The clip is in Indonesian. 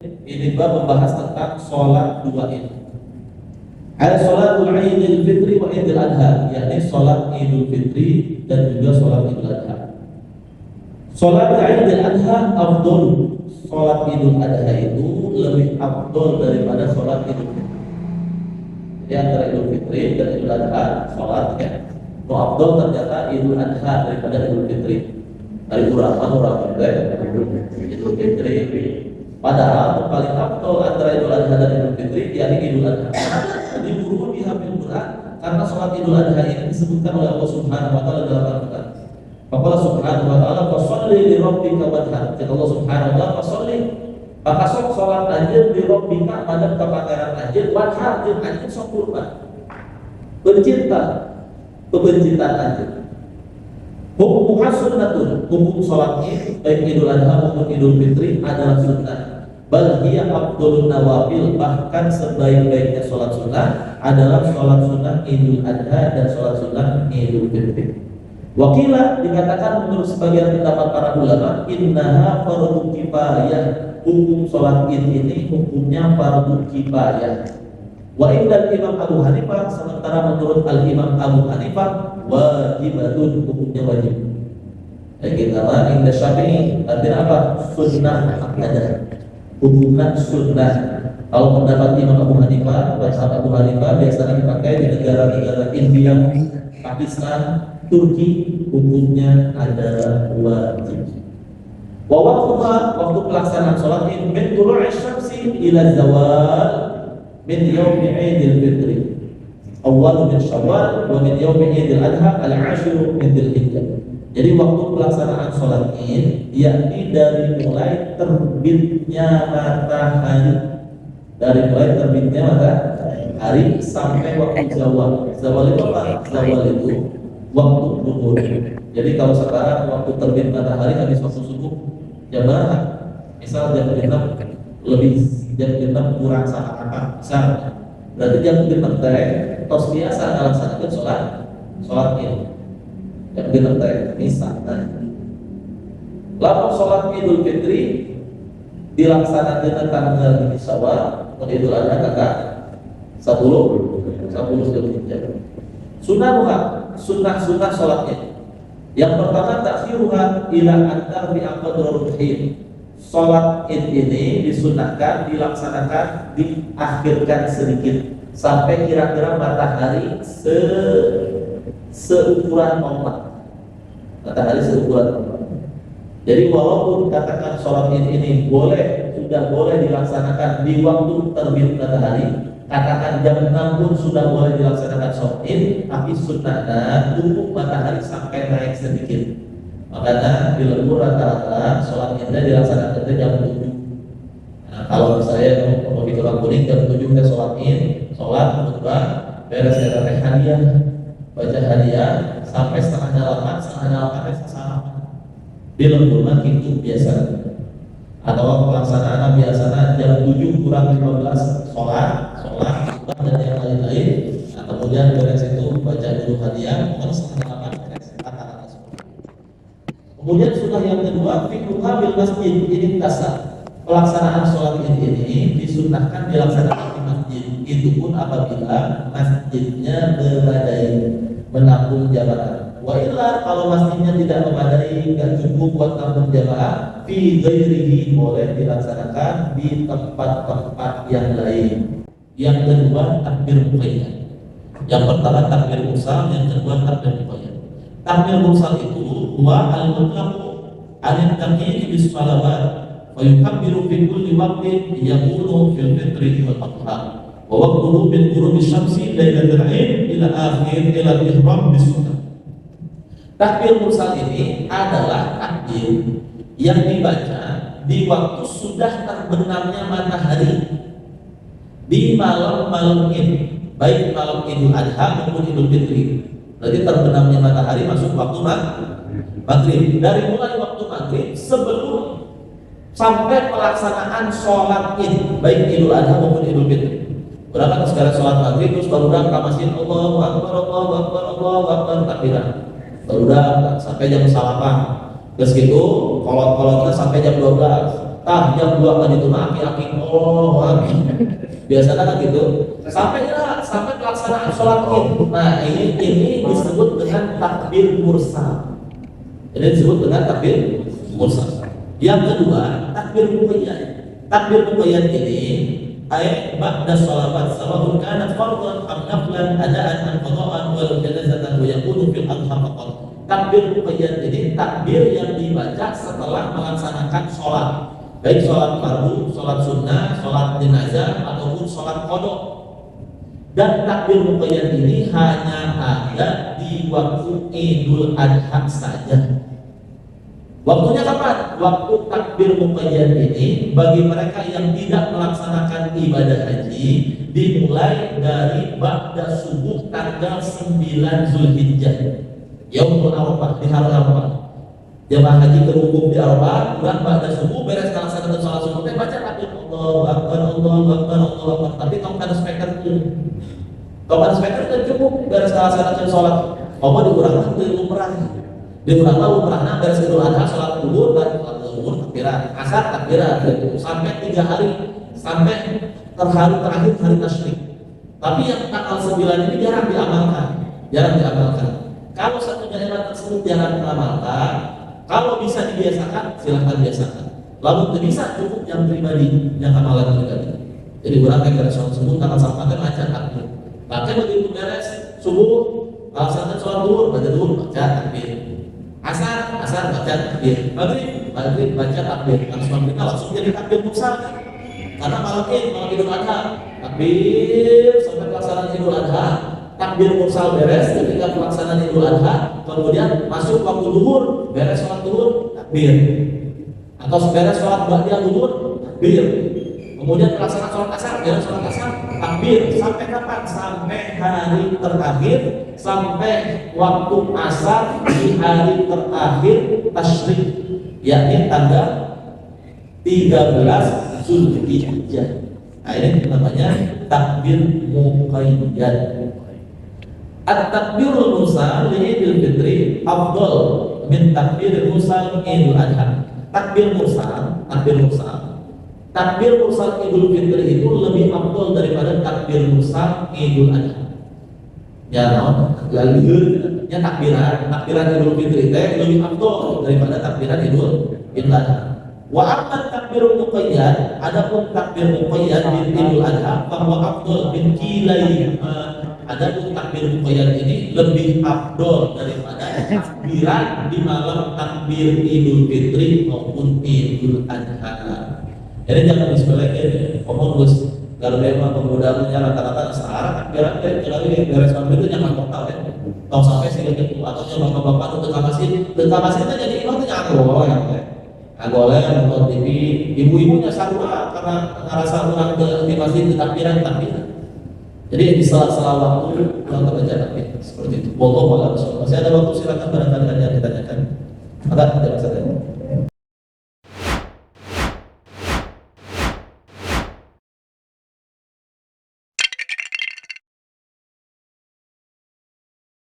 Ini bab membahas tentang sholat dua ini. Ada sholatul Idul Fitri wa Idul Adha, yakni sholat Idul Fitri dan juga sholat Idul Adha. Sholat Idul Adha afdol. Sholat Idul Adha itu lebih afdol daripada sholat Idul Fitri. Jadi antara Idul Fitri dan Idul Adha sholatnya no afdol ternyata Idul Adha daripada Idul Fitri. Hari Rahman Idul Fitri. Padahal paling afdol antara Idul Adha dan Idul Fitri yakni Idul Adha. Jadi buru dihamil berat karena sholat Idul Adha ini disebutkan oleh Allah Subhanahu wa taala dalam Al-Qur'an. Allah Subhanahu wa taala fasholli li rabbika wanhar. Kata Allah Subhanahu wa taala fasholli, maka sok sholat anjeun li rabbika madep ka pangeran anjeun wanhar jeung anjeun sok kurban. Pencinta kebencitan anjeun. Hukum sunnatun, hukum sholat ini baik Idul Adha maupun Idul Fitri adalah sunnah. Bal hiya afdhalun nawafil, bahkan sebaik-baiknya sholat sunnah adalah sholat sunnah Idul Adha dan sholat sunnah Idul Fitri. Wakila dikatakan menurut sebagian pendapat para ulama, innaha fardhu kifayah, hukum sholat Id ini hukumnya fardhu kifayah. Wa indal Imam Abu Hanifah, sementara menurut Al-Imam Abu Hanifah wajibatun, hukumnya wajib. Kita mah inda Syafi'i artinya apa? Sunnah ada. Hukumnya sunnah. Kalau pendapat Imam Abu Hanifah, bahasa Abu Hanifah biasanya dipakai di negara-negara India, Pakistan, Turki, hukumnya adalah wajib. Wa waqtuha, waktu pelaksanaan sholat Id min tulu'i syamsi ila zawal min yaumi Idul Fitri. Awal min Syawal wa min yaumi Idul Adha al-'ashru min Dzulhijjah. Jadi waktu pelaksanaan sholat Id yakni dari mulai terbitnya matahari, dari mulai terbitnya matahari sampai waktu zawal. Zawal itu apa? Zawal itu waktu zuhur. Jadi kalau sekarang waktu terbit matahari habis waktu subuh jam berapa? Misal jam 6 lebih, jam 6 kurang setengah, misal berarti jam 6 teh tos biasa melaksanakan sholat Id. Jam 6 teh misal. Lalu sholat Idul Fitri dilaksanakan tanggal di Syawal, Idul Adha kakak 10 Dzulhijjah. Sunnah sholatnya. Yang pertama takhiruha ila antar bi aqdar ruhin. Sholat Id ini disunnahkan dilaksanakan diakhirkan sedikit sampai kira-kira matahari seukuran tombak. Matahari seukuran tombak. Jadi walaupun katakan sholat Id ini sudah boleh dilaksanakan di waktu terbit matahari, katakan jam 6 pun sudah boleh dilaksanakan sholat Id, tapi sunnahnya tunggu matahari sampai naik sedikit. Makanya di lembur rata-rata sholat Id dilaksanakan jam 7. Nah, kalau saya mau di Tulang Kuning jam 7 kita sholat Id, sholat khutbah, beres teh hadiah, baca hadiah sampai setengah 8 sarapan. Di lembur itu biasa. Atau pelaksanaan biasanya jam 7 kurang 15 sholat dan yang lain-lain. Nah, kemudian beres itu baca dulu hadiah, terus setengah 8 beres kata-kata seperti itu. Kemudian sunnah yang kedua, fiqhuha bil masjid, ini tasah. Pelaksanaan sholat Id ini disunnahkan dilaksanakan di masjid. Itu pun apabila masjidnya memadai menampung jamaah. Wa illa kalau masjidnya tidak memadai, tidak cukup buat tampung jamaah, fi ghairihi boleh dilaksanakan di tempat-tempat yang lain. Yang kedua takbir muqayyad. Yang pertama takbir mursal, yang kedua takbir muqayyad. Takbir mursal itu huwa al-mutlaqu an-taqyid bis salawat wa yukabbiru fi kulli waqtin yaqulu fil fitri wal adha wa waqtuhu min ghurubi syamsi lailatul Id ila akhir ila al-ihram bis sunnah. Takbir mursal ini adalah takbir yang dibaca di waktu sudah terbenamnya matahari di malam-malam ini, baik malam Idul Adha maupun Idul Fitri. Berarti terbenamnya matahari masuk waktu maghrib. Dari mulai waktu maghrib sebelum sampai pelaksanaan sholat Id, baik Idul Adha maupun Idul Fitri. Berangkat sekarang sholat maghrib terus baru berangkat masjid, Allahu Akbar, Allahu Akbar, Allahu Akbar, takbiran. Baru sampai jam 8. Terus gitu kolot-kolotnya sampai jam 12. Tah jam 2 kan itu aki-aki biasanya kan gitu. Sampai pelaksanaan sholat id. Nah ini disebut dengan takbir mursal. Ini disebut dengan takbir mursal. Yang kedua, takbir muqayyad. Takbir muqayyad ini ayat ba'da sholawat sawa'un kanat fardhan am naflan adaan an qada'an wal janazatan wa yakunu fil adha faqat. Takbir muqayyad ini takbir yang dibaca setelah melaksanakan sholat, baik sholat fardu, sholat sunnah, sholat jenazah ataupun sholat qada. Dan takbir muqayyad ini hanya ada di waktu Idul Adha saja. Waktunya kapan? Waktu takbir muqayyad ini bagi mereka yang tidak melaksanakan ibadah haji dimulai dari ba'da subuh tanggal 9 Zulhijjah. Yaumul Arafah di hari Arafah. Jemaah haji terhubung di Arafah, bulan ba'da subuh beres melaksanakan sholat subuh baca takbir Allahu Akbar, Allahu Akbar, Allahu Akbar. Tapi kamu ada speaker itu. Kalau ada speaker itu cukup beres melaksanakan sholat. Kamu dikurangkan dari umrah. Dikurangkan umrahnya beres Idul Adha sholat zuhur dan sholat zuhur takbiran, asar takbiran sampai 3 hari sampai hari terakhir hari tasyrik. Tapi yang tanggal 9 ini jarang diamalkan. Kalau satu daerah tersebut jarang mengamalkan, kalau bisa dibiasakan, silahkan biasakan. Lalu tidak bisa, cukup yang pribadi, yang amalan pribadi. Jadi orang yang beres sholat subuh tanggal sampai baca takbir. Bahkan begitu beres subuh, melaksanakan sholat zuhur, baca zuhur, baca takbir. Asar baca takbir. Maghrib baca takbir. Langsung kita langsung jadi takbir mursal. Karena malam Idul Adha, takbir sampai pelaksanaan Idul Adha. Takbir mursal beres ketika pelaksanaan Idul Adha, kemudian masuk waktu zuhur, beres sholat zuhur, takbir. Atau beres sholat ba'da zuhur, takbir. Kemudian pelaksanaan sholat asar, beres sholat asar, takbir. Sampai kapan? Sampai hari terakhir, sampai waktu asar di hari terakhir tasyrik, yakni tanggal 13 Zulhijjah. Nah, ini namanya takbir muqayyad. At-takbirul mursal li Idul Fitri afdal min takbirul mursal Idul Adha. Takbir mursal Idul Fitri itu lebih afdal daripada takbir mursal Idul Adha. Ya, ya takbiran Idul Fitri itu lebih afdal daripada takbiran Idul Adha. Wa amma takbirul muqayyad, adapun takbir muqayyad di Idul Adha bahwa afdal min kilayhima. Adapun takbir muqayyad ini lebih afdol daripada takbiran di malam takbir Idul Fitri maupun Idul Adha. Jadi jangan disepelekan. Gus, kalau memang penggunaannya rata-rata searah takbiran kalau beres maghrib itu jangan total ya. Kalau sampai sih itu atau bapak-bapak itu tekamasnya jadi imam itu agoleh nonton TV, ibu-ibunya sarua karena ngerasa orang di masjid di takbiran. Jadi di sela-sela waktu kita baca takbir seperti itu. Wallahu a'lam. Masih ada waktu, silakan barangkali yang ditanyakan. Ada tidak masalah.